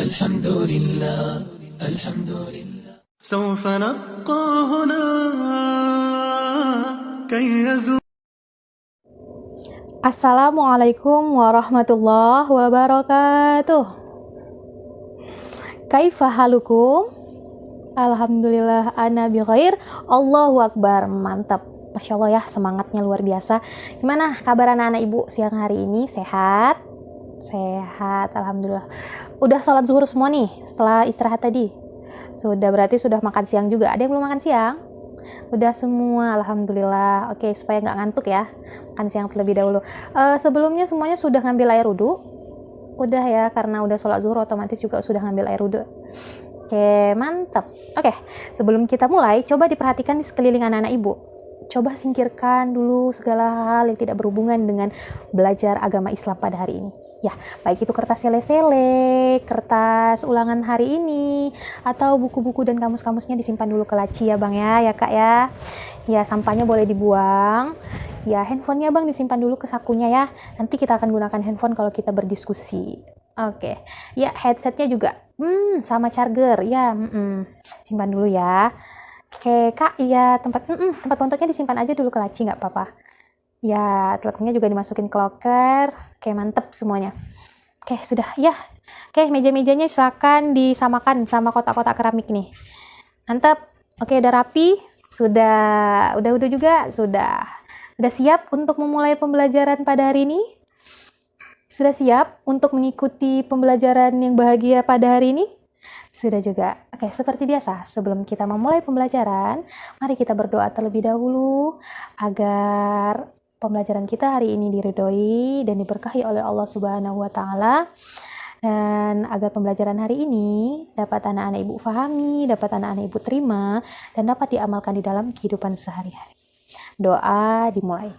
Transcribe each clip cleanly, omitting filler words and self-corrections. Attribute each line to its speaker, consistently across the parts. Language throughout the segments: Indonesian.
Speaker 1: الحمد لله الحمد لله.
Speaker 2: سوف نبقى هنا كي يزول.
Speaker 3: Assalamualaikum warahmatullahi wabarakatuh. Kaifa halukum? Alhamdulillah ana bi khair. Allahu akbar. Mantap. Masya Allah ya, semangatnya luar biasa. Gimana kabar anak-anak ibu siang hari ini? Sehat? Sehat, alhamdulillah. Udah sholat zuhur semua nih setelah istirahat tadi? Sudah, berarti sudah makan siang juga. Ada yang belum makan siang? Udah semua, alhamdulillah. Oke, supaya nggak ngantuk ya, makan siang terlebih dahulu. Sebelumnya semuanya sudah ngambil air wudhu? Udah ya, karena udah sholat zuhur otomatis juga sudah ngambil air wudhu. Oke, mantap. Oke, sebelum kita mulai, coba diperhatikan di sekeliling anak-anak ibu. Coba singkirkan dulu segala hal yang tidak berhubungan dengan belajar agama Islam pada hari ini. Ya, baik itu kertas sele-sele, kertas ulangan hari ini, atau buku-buku dan kamus-kamusnya disimpan dulu ke laci ya bang ya kak ya. Ya, sampahnya boleh dibuang. Ya, handphonenya bang disimpan dulu ke sakunya ya. Nanti kita akan gunakan handphone kalau kita berdiskusi. Oke, ya headsetnya juga, sama charger ya, simpan dulu ya. Oke kak, ya tempat bontotnya disimpan aja dulu ke laci nggak apa-apa. Ya, telekungnya juga dimasukin ke loker. Oke, mantep semuanya. Oke, sudah ya. Oke, meja-mejanya silakan disamakan sama kotak-kotak keramik nih. Mantep. Oke, udah rapi. Sudah juga. Sudah siap untuk memulai pembelajaran pada hari ini? Sudah siap untuk mengikuti pembelajaran yang bahagia pada hari ini? Sudah juga. Oke, seperti biasa, sebelum kita memulai pembelajaran, mari kita berdoa terlebih dahulu agar pembelajaran kita hari ini diridhoi dan diberkahi oleh Allah Subhanahu wa taala, dan agar pembelajaran hari ini dapat anak-anak ibu fahami, dapat anak-anak ibu terima, dan dapat diamalkan di dalam kehidupan sehari-hari. Doa dimulai.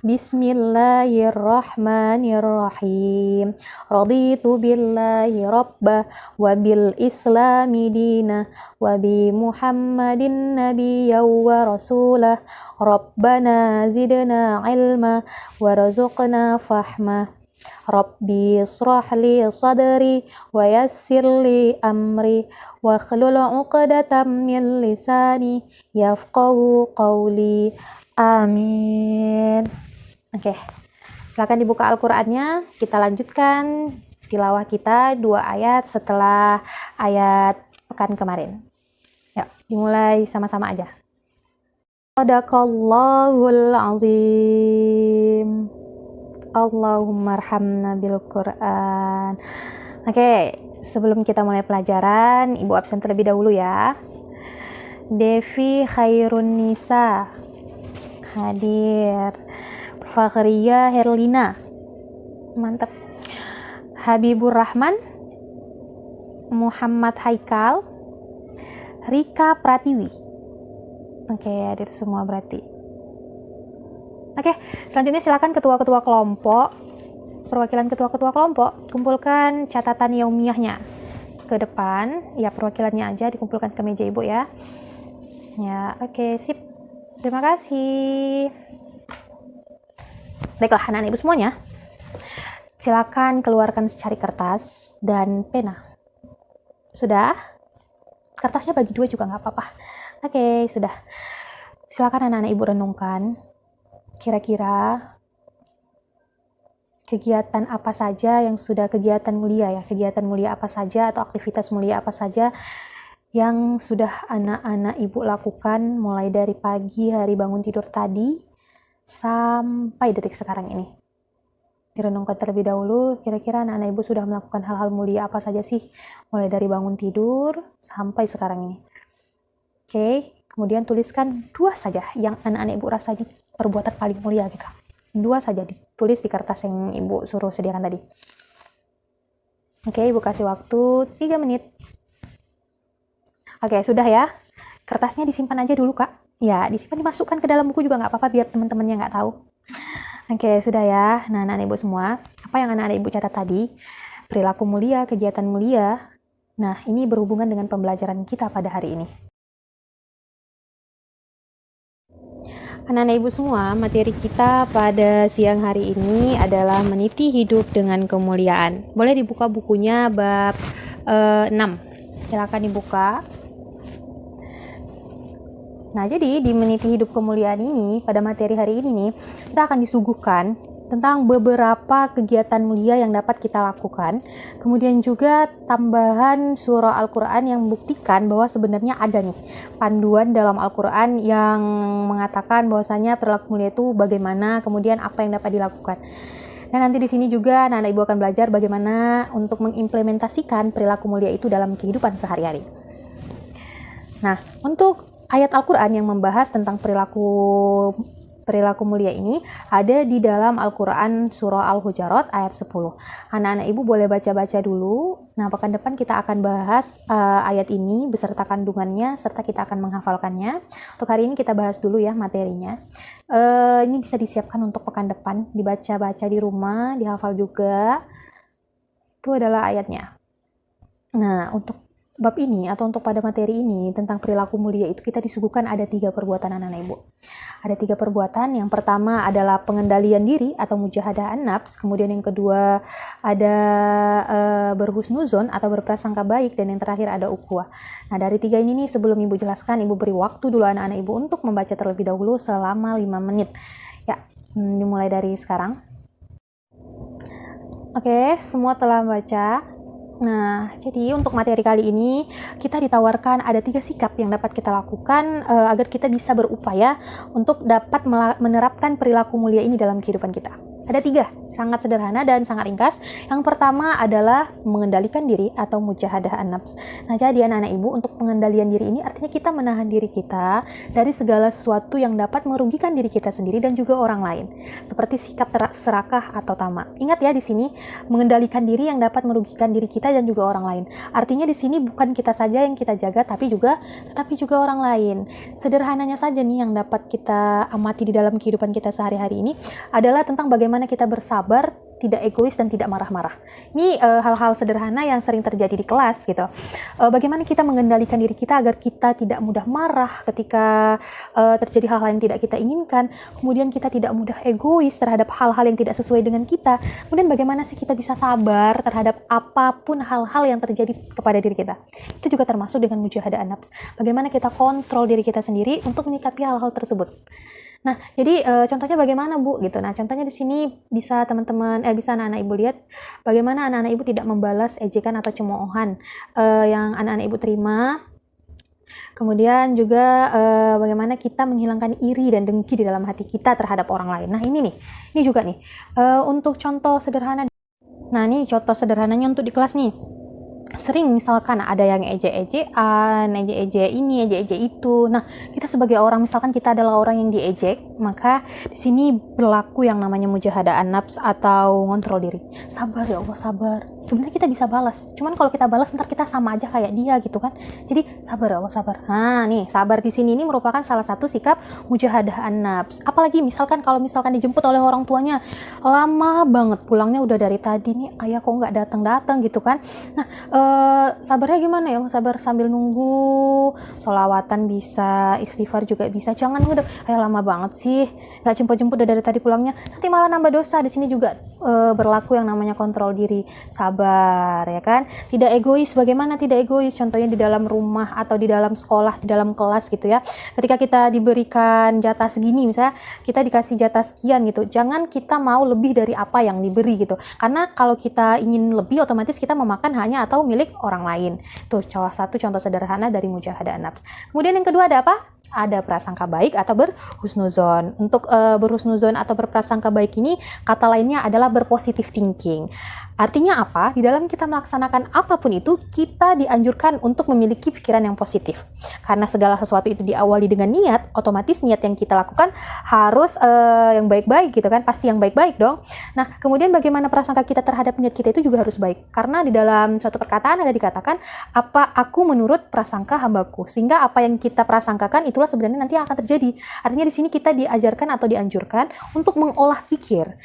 Speaker 3: Bismillahirrahmanirrahim. Raditu billahi rabba wa bil islami dina wa bi Muhammadin nabiyya wa rasulah. Rabbana zidna ilma warzuqna fahma. Rabbi israh li sadri wa yassir li amri wa hlul 'uqdatam min lisani yafqahu qawli. Amin. Oke, silakan dibuka Al-Qur'annya. Kita lanjutkan tilawah kita 2 ayat setelah ayat pekan kemarin. Yuk, dimulai sama-sama aja. Shadaqallahul azim. Allahumma arhamna bil Qur'an. Oke, sebelum kita mulai pelajaran, Ibu absen terlebih dahulu ya. Devi Khairun Nisa hadir. Fakhriya Herlina, mantap. Habibur Rahman, Muhammad Haikal, Rika Pratiwi. Oke, hadir semua berarti. Oke, selanjutnya silakan ketua-ketua kelompok, perwakilan ketua-ketua kelompok, kumpulkan catatan yaumiyahnya ke depan. Ya, perwakilannya aja dikumpulkan ke meja ibu ya. Ya, oke, sip. Terima kasih. Baiklah anak-anak ibu semuanya, silakan keluarkan secari kertas dan pena. Sudah? Kertasnya bagi 2 juga nggak apa-apa. Oke, sudah. Silakan anak-anak ibu renungkan kira-kira kegiatan apa saja yang sudah kegiatan mulia apa saja atau aktivitas mulia apa saja yang sudah anak-anak ibu lakukan mulai dari pagi hari bangun tidur tadi sampai detik sekarang ini. Direnungkan terlebih dahulu, kira-kira anak-anak ibu sudah melakukan hal-hal mulia apa saja sih mulai dari bangun tidur sampai sekarang ini. Oke, kemudian tuliskan 2 saja yang anak-anak ibu rasa ini perbuatan paling mulia gitu. 2 saja ditulis di kertas yang ibu suruh sediakan tadi. Oke, ibu kasih waktu 3 menit. Oke, sudah ya. Kertasnya disimpan aja dulu, Kak. Ya, disimpan, dimasukkan ke dalam buku juga nggak apa-apa biar teman-temannya nggak tahu. Oke, sudah ya. Nah, anak-anak ibu semua, apa yang anak-anak ibu catat tadi? Perilaku mulia, kegiatan mulia. Nah, ini berhubungan dengan pembelajaran kita pada hari ini. Anak-anak ibu semua, materi kita pada siang hari ini adalah meniti hidup dengan kemuliaan. Boleh dibuka bukunya bab 6. Silakan dibuka. Nah, jadi di Meniti Hidup Kemuliaan ini, pada materi hari ini nih, kita akan disuguhkan tentang beberapa kegiatan mulia yang dapat kita lakukan. Kemudian juga tambahan surah Al-Quran yang membuktikan bahwa sebenarnya ada nih panduan dalam Al-Quran yang mengatakan bahwasanya perilaku mulia itu bagaimana, kemudian apa yang dapat dilakukan. Dan nanti di sini juga anak ibu akan belajar bagaimana untuk mengimplementasikan perilaku mulia itu dalam kehidupan sehari-hari. Nah, untuk ayat Al-Quran yang membahas tentang perilaku mulia ini ada di dalam Al-Quran surah Al-Hujarat ayat 10. Anak-anak ibu boleh baca-baca dulu. Nah, pekan depan kita akan bahas ayat ini beserta kandungannya serta kita akan menghafalkannya. Untuk hari ini kita bahas dulu ya materinya. Ini bisa disiapkan untuk pekan depan, dibaca-baca di rumah, dihafal juga. Itu adalah ayatnya. Nah, untuk bab ini atau untuk pada materi ini tentang perilaku mulia itu kita disuguhkan ada 3 perbuatan anak-anak ibu. Ada 3 perbuatan. Yang pertama adalah pengendalian diri atau mujahadah an-nafs. Kemudian yang kedua ada berhusnuzon atau berprasangka baik. Dan yang terakhir ada ukhuwah. Nah, dari 3 ini nih sebelum ibu jelaskan, ibu beri waktu dulu anak-anak ibu untuk membaca terlebih dahulu selama 5 menit. Ya, dimulai dari sekarang. Oke, semua telah membaca. Nah, jadi untuk materi kali ini kita ditawarkan ada 3 sikap yang dapat kita lakukan agar kita bisa berupaya untuk dapat menerapkan perilaku mulia ini dalam kehidupan kita. Ada 3, sangat sederhana dan sangat ringkas. Yang pertama adalah mengendalikan diri atau mujahadah an-nafs. Nah, jadi anak-anak ibu, untuk pengendalian diri ini artinya kita menahan diri kita dari segala sesuatu yang dapat merugikan diri kita sendiri dan juga orang lain. Seperti sikap serakah atau tamak. Ingat ya, di sini mengendalikan diri yang dapat merugikan diri kita dan juga orang lain. Artinya di sini bukan kita saja yang kita jaga, tetapi juga orang lain. Sederhananya saja nih yang dapat kita amati di dalam kehidupan kita sehari-hari ini adalah tentang bagaimana kita bersabar, tidak egois dan tidak marah-marah. Ini hal-hal sederhana yang sering terjadi di kelas gitu. Bagaimana kita mengendalikan diri kita agar kita tidak mudah marah ketika terjadi hal-hal yang tidak kita inginkan. Kemudian kita tidak mudah egois terhadap hal-hal yang tidak sesuai dengan kita. Kemudian bagaimana sih kita bisa sabar terhadap apapun hal-hal yang terjadi kepada diri kita. Itu juga termasuk dengan mujahadah an-nafs. Bagaimana kita kontrol diri kita sendiri untuk menyikapi hal-hal tersebut. Nah, jadi contohnya bagaimana Bu gitu. Nah, contohnya di sini bisa teman-teman bisa anak-anak ibu lihat bagaimana anak-anak ibu tidak membalas ejekan atau cemoohan yang anak-anak ibu terima. Kemudian juga bagaimana kita menghilangkan iri dan dengki di dalam hati kita terhadap orang lain. Nah, ini juga nih untuk contoh sederhana. Nah, ini contoh sederhananya untuk di kelas nih. Sering misalkan ada yang ejek-ejekan, ejek-ejek ini, ejek-ejek itu. Nah, kita sebagai orang, misalkan kita adalah orang yang diejek, maka di sini berlaku yang namanya mujahadah an-nafs atau ngontrol diri. Sabar ya Allah, sabar. Sebenarnya kita bisa balas. Cuman kalau kita balas ntar kita sama aja kayak dia gitu kan. Jadi sabar ya Allah, sabar. Nah, nih, sabar di sini ini merupakan salah satu sikap mujahadah an-nafs. Apalagi misalkan kalau dijemput oleh orang tuanya, lama banget pulangnya udah dari tadi nih, ayah kok nggak datang-datang gitu kan. Nah, sabarnya gimana ya? Sabar sambil nunggu, sholawatan bisa, istighfar juga bisa. Jangan ayah lama banget sih, nggak jemput-jemput udah dari tadi pulangnya, nanti malah nambah dosa. Di sini juga berlaku yang namanya kontrol diri, sabar ya kan. Tidak egois. Bagaimana tidak egois? Contohnya di dalam rumah atau di dalam sekolah, di dalam kelas gitu ya. Ketika kita diberikan jatah segini, misalnya kita dikasih jatah sekian gitu, jangan kita mau lebih dari apa yang diberi gitu. Karena kalau kita ingin lebih, otomatis kita memakan hanya atau milik orang lain. Tuh salah satu contoh sederhana dari mujahadah an-nafs. Kemudian yang kedua ada apa? Ada prasangka baik atau berhusnuzon. Untuk berhusnuzon atau berprasangka baik ini kata lainnya adalah berpositive thinking. Artinya apa? Di dalam kita melaksanakan apapun itu, kita dianjurkan untuk memiliki pikiran yang positif. Karena segala sesuatu itu diawali dengan niat, otomatis niat yang kita lakukan harus yang baik-baik gitu kan, pasti yang baik-baik dong. Nah, kemudian bagaimana prasangka kita terhadap niat kita itu juga harus baik. Karena di dalam suatu perkataan ada dikatakan, apa aku menurut prasangka hambaku. Sehingga apa yang kita prasangkakan itulah sebenarnya nanti akan terjadi. Artinya di sini kita diajarkan atau dianjurkan untuk mengolah pikir.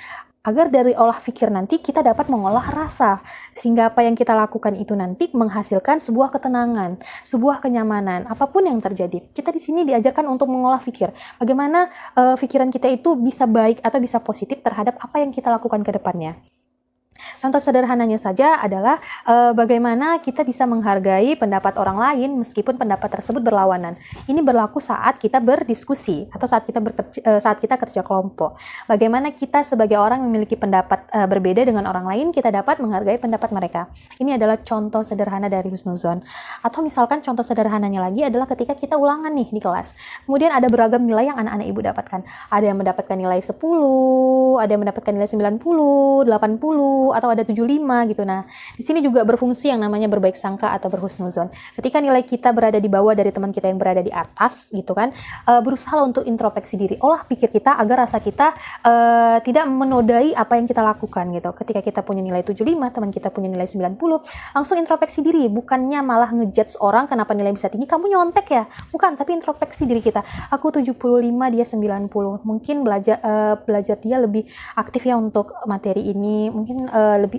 Speaker 3: Agar dari olah pikir nanti kita dapat mengolah rasa. Sehingga apa yang kita lakukan itu nanti menghasilkan sebuah ketenangan, sebuah kenyamanan, apapun yang terjadi. Kita di sini diajarkan untuk mengolah pikir. Bagaimana pikiran kita itu bisa baik atau bisa positif terhadap apa yang kita lakukan ke depannya. Contoh sederhananya saja adalah bagaimana kita bisa menghargai pendapat orang lain meskipun pendapat tersebut berlawanan. Ini berlaku saat kita berdiskusi atau saat kita kerja kelompok. Bagaimana kita sebagai orang yang memiliki pendapat berbeda dengan orang lain, kita dapat menghargai pendapat mereka. Ini adalah contoh sederhana dari husnuzon. Atau misalkan contoh sederhananya lagi adalah ketika kita ulangan nih di kelas. Kemudian ada beragam nilai yang anak-anak ibu dapatkan. Ada yang mendapatkan nilai 10, ada yang mendapatkan nilai 90, 80, atau ada 75 gitu. Nah, di sini juga berfungsi yang namanya berbaik sangka atau berhusnuzon. Ketika nilai kita berada di bawah dari teman kita yang berada di atas gitu kan, berusaha untuk introspeksi diri, olah pikir kita agar rasa kita tidak menodai apa yang kita lakukan gitu. Ketika kita punya nilai 75, teman kita punya nilai 90, langsung introspeksi diri, bukannya malah ngejudge orang kenapa nilai bisa tinggi, kamu nyontek ya? Bukan, tapi introspeksi diri kita. Aku 75, dia 90. Mungkin belajar dia lebih aktif ya untuk materi ini. Mungkin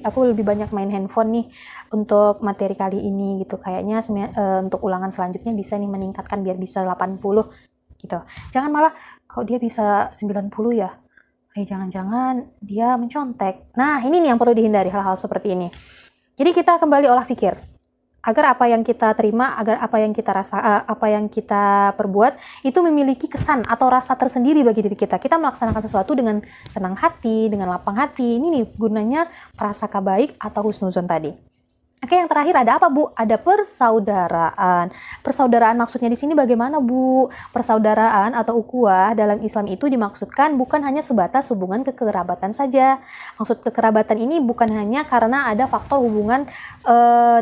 Speaker 3: aku lebih banyak main handphone nih untuk materi kali ini gitu. Kayaknya untuk ulangan selanjutnya bisa nih meningkatkan biar bisa 80 gitu. Jangan malah kok dia bisa 90 ya. Jangan-jangan dia mencontek. Nah, ini nih yang perlu dihindari, hal-hal seperti ini. Jadi kita kembali olah pikir. Agar apa yang kita terima, agar apa yang kita apa yang kita perbuat itu memiliki kesan atau rasa tersendiri bagi diri kita. Kita melaksanakan sesuatu dengan senang hati, dengan lapang hati. Ini nih gunanya prasangka baik atau husnuzon tadi. Oke, yang terakhir ada apa, Bu? Ada persaudaraan. Persaudaraan maksudnya di sini bagaimana, Bu? Persaudaraan atau ukhuwah dalam Islam itu dimaksudkan bukan hanya sebatas hubungan kekerabatan saja. Maksud kekerabatan ini bukan hanya karena ada faktor hubungan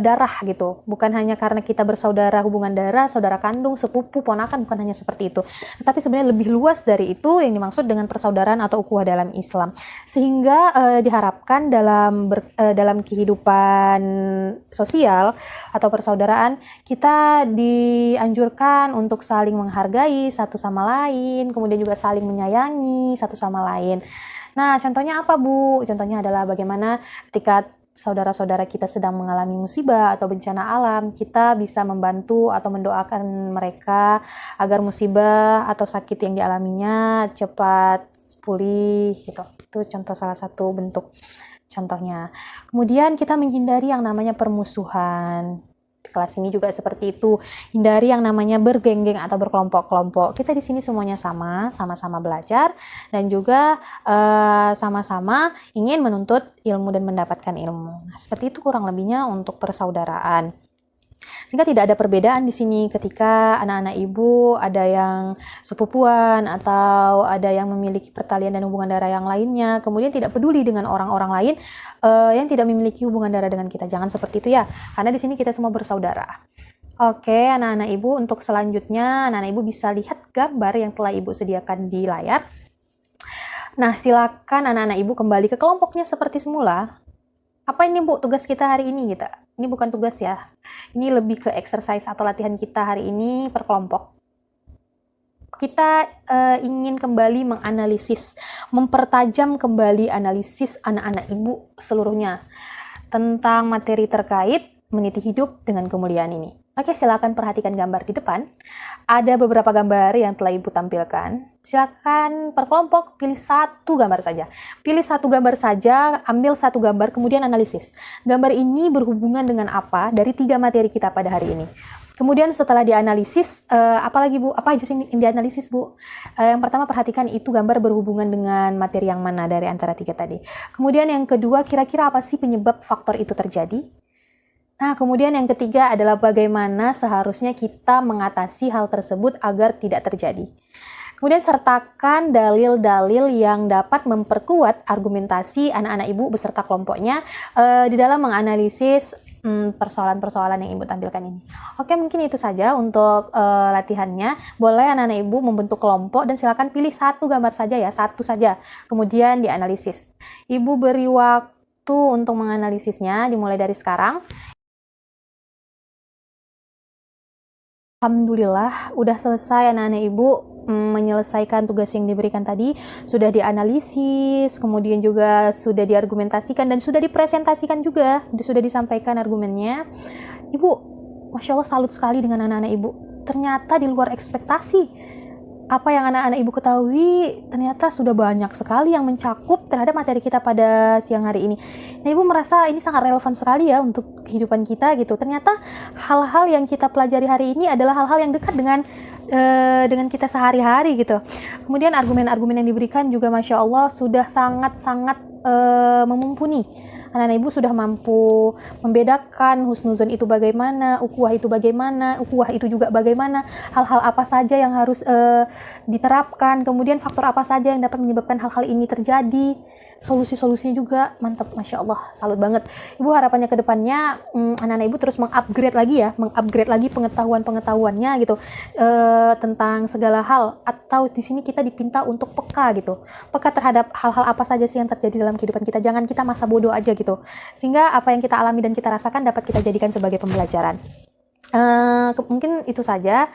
Speaker 3: darah gitu. Bukan hanya karena kita bersaudara, hubungan darah, saudara kandung, sepupu, ponakan, bukan hanya seperti itu. Tetapi sebenarnya lebih luas dari itu yang dimaksud dengan persaudaraan atau ukhuwah dalam Islam. Sehingga diharapkan dalam kehidupan sosial atau persaudaraan, kita dianjurkan untuk saling menghargai satu sama lain, kemudian juga saling menyayangi satu sama lain. Nah, contohnya apa, Bu? Contohnya adalah bagaimana ketika saudara-saudara kita sedang mengalami musibah atau bencana alam, kita bisa membantu atau mendoakan mereka agar musibah atau sakit yang dialaminya cepat pulih gitu. Itu contoh salah satu bentuk contohnya. Kemudian kita menghindari yang namanya permusuhan. Di kelas ini juga seperti itu. Hindari yang namanya bergenggeng atau berkelompok-kelompok. Kita di sini semuanya sama-sama belajar dan juga sama-sama ingin menuntut ilmu dan mendapatkan ilmu. Nah, seperti itu kurang lebihnya untuk persaudaraan. Sehingga tidak ada perbedaan di sini ketika anak-anak ibu ada yang sepupuan atau ada yang memiliki pertalian dan hubungan darah yang lainnya, kemudian tidak peduli dengan orang-orang lain yang tidak memiliki hubungan darah dengan kita. Jangan seperti itu ya, karena di sini kita semua bersaudara. Oke, anak-anak ibu, untuk selanjutnya anak-anak ibu bisa lihat gambar yang telah ibu sediakan di layar. Nah, silakan anak-anak ibu kembali ke kelompoknya seperti semula. Apa ini, Bu, tugas kita hari ini gitu? Ini bukan tugas ya. Ini lebih ke exercise atau latihan kita hari ini per kelompok. Kita ingin kembali menganalisis, mempertajam kembali analisis anak-anak ibu seluruhnya tentang materi terkait meniti hidup dengan kemuliaan ini. Oke, silakan perhatikan gambar di depan. Ada beberapa gambar yang telah ibu tampilkan. Silakan per kelompok pilih satu gambar saja. Pilih satu gambar saja, ambil satu gambar, kemudian analisis. Gambar ini berhubungan dengan apa dari 3 materi kita pada hari ini. Kemudian setelah dianalisis, apalagi Bu? Apa aja sih yang dianalisis, Bu? Yang pertama, perhatikan itu gambar berhubungan dengan materi yang mana dari antara 3 tadi. Kemudian yang kedua, kira-kira apa sih penyebab faktor itu terjadi? Nah, kemudian yang ketiga adalah bagaimana seharusnya kita mengatasi hal tersebut agar tidak terjadi. Kemudian sertakan dalil-dalil yang dapat memperkuat argumentasi anak-anak ibu beserta kelompoknya di dalam menganalisis persoalan-persoalan yang ibu tampilkan ini. Oke, mungkin itu saja untuk latihannya. Boleh anak-anak ibu membentuk kelompok dan silakan pilih satu gambar saja ya, satu saja. Kemudian dianalisis. Ibu beri waktu untuk menganalisisnya dimulai dari sekarang. Alhamdulillah, udah selesai anak-anak ibu menyelesaikan tugas yang diberikan tadi. Sudah dianalisis, kemudian juga sudah diargumentasikan dan sudah dipresentasikan juga, sudah disampaikan argumennya. Ibu, Masya Allah, salut sekali dengan anak-anak ibu. Ternyata di luar ekspektasi. apa yang anak-anak ibu ketahui ternyata sudah banyak sekali yang mencakup terhadap materi kita pada siang hari ini. Nah, ibu merasa ini sangat relevan sekali ya untuk kehidupan kita gitu. Ternyata hal-hal yang kita pelajari hari ini adalah hal-hal yang dekat dengan kita sehari-hari gitu. Kemudian argumen-argumen yang diberikan juga Masya Allah sudah sangat-sangat memumpuni. Anak-anak ibu sudah mampu membedakan husnuzon itu bagaimana, ukhuwah itu bagaimana, ukhuwah itu juga bagaimana, hal-hal apa saja yang harus diterapkan, kemudian faktor apa saja yang dapat menyebabkan hal-hal ini terjadi, solusi-solusinya juga mantap, Masya Allah, salut banget. Ibu harapannya ke depannya anak-anak ibu terus mengupgrade lagi pengetahuan-pengetahuannya gitu tentang segala hal, atau di sini kita dipinta untuk peka gitu, peka terhadap hal-hal apa saja sih yang terjadi dalam kehidupan kita. Jangan kita masa bodoh aja gitu, sehingga apa yang kita alami dan kita rasakan dapat kita jadikan sebagai pembelajaran. Mungkin itu saja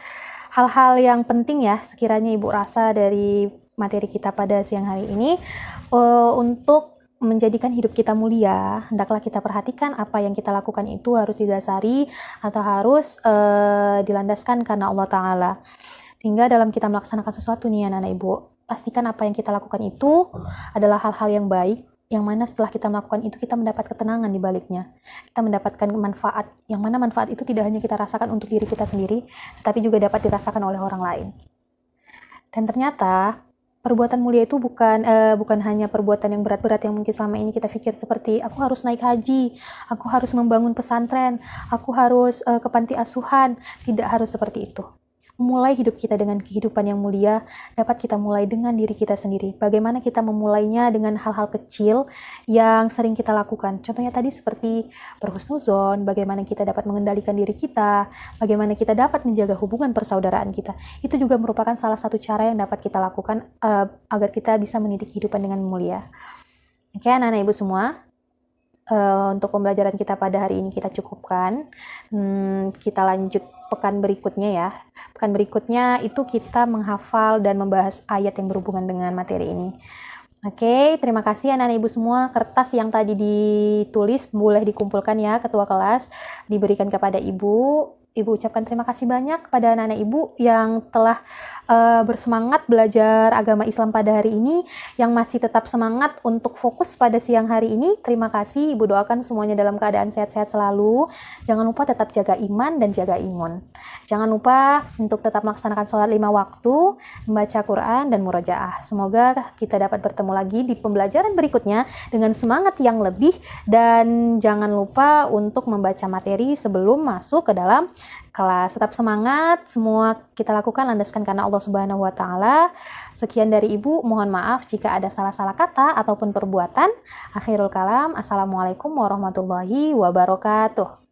Speaker 3: hal-hal yang penting ya sekiranya ibu rasa dari materi kita pada siang hari ini. Untuk menjadikan hidup kita mulia, hendaklah kita perhatikan apa yang kita lakukan itu harus didasari atau harus dilandaskan karena Allah Ta'ala. Sehingga dalam kita melaksanakan sesuatu nih anak-anak ibu, pastikan apa yang kita lakukan itu adalah hal-hal yang baik, yang mana setelah kita melakukan itu kita mendapat ketenangan di baliknya. Kita mendapatkan manfaat, yang mana manfaat itu tidak hanya kita rasakan untuk diri kita sendiri, tapi juga dapat dirasakan oleh orang lain. Dan ternyata perbuatan mulia itu bukan hanya perbuatan yang berat-berat yang mungkin selama ini kita pikir seperti aku harus naik haji, aku harus membangun pesantren, aku harus ke panti asuhan. Tidak harus seperti itu. Memulai hidup kita dengan kehidupan yang mulia dapat kita mulai dengan diri kita sendiri. Bagaimana kita memulainya dengan hal-hal kecil yang sering kita lakukan. Contohnya tadi seperti berhusnuzon, bagaimana kita dapat mengendalikan diri kita, bagaimana kita dapat menjaga hubungan persaudaraan kita. Itu juga merupakan salah satu cara yang dapat kita lakukan agar kita bisa meniti kehidupan dengan mulia. Oke, anak-anak ibu semua. Untuk pembelajaran kita pada hari ini kita cukupkan. Kita lanjut pekan berikutnya ya. Pekan berikutnya itu kita menghafal dan membahas ayat yang berhubungan dengan materi ini. Oke, terima kasih anak-anak ibu semua. Kertas yang tadi ditulis boleh dikumpulkan ya, ketua kelas diberikan kepada ibu. Ibu ucapkan terima kasih banyak kepada anak-anak ibu yang telah bersemangat belajar agama Islam pada hari ini, yang masih tetap semangat untuk fokus pada siang hari ini. Terima kasih, ibu doakan semuanya dalam keadaan sehat-sehat selalu. Jangan lupa tetap jaga iman dan jaga imun. Jangan lupa untuk tetap melaksanakan sholat 5 waktu, membaca Quran dan murojaah. Semoga kita dapat bertemu lagi di pembelajaran berikutnya dengan semangat yang lebih, dan jangan lupa untuk membaca materi sebelum masuk ke dalam kelas. Tetap semangat, semua kita lakukan landaskan karena Allah Subhanahu wa Ta'ala. Sekian dari ibu, mohon maaf jika ada salah-salah kata ataupun perbuatan. Akhirul kalam, assalamualaikum warahmatullahi wabarakatuh.